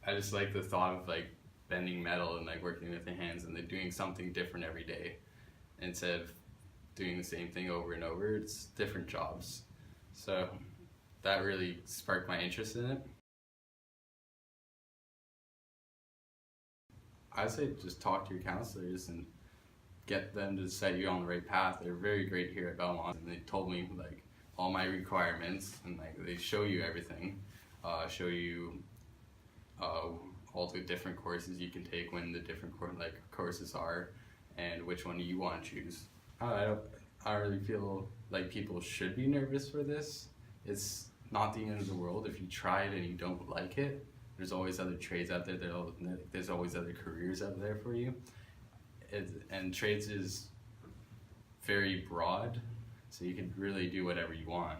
I just like the thought of like bending metal and like working with the hands and like doing something different every day instead of doing the same thing over and over. It's different jobs. So that really sparked my interest in it. I'd say just talk to your counselors and get them to set you on the right path. They're very great here at Belmont, and they told me like all my requirements, and like they show you everything, show you all the different courses you can take, when the different courses are, and which one you want to choose. I don't really feel like people should be nervous for this. It's not the end of the world. If you try it and you don't like it, there's always other trades out there. There's always other careers out there for you. And trades is very broad, so you can really do whatever you want.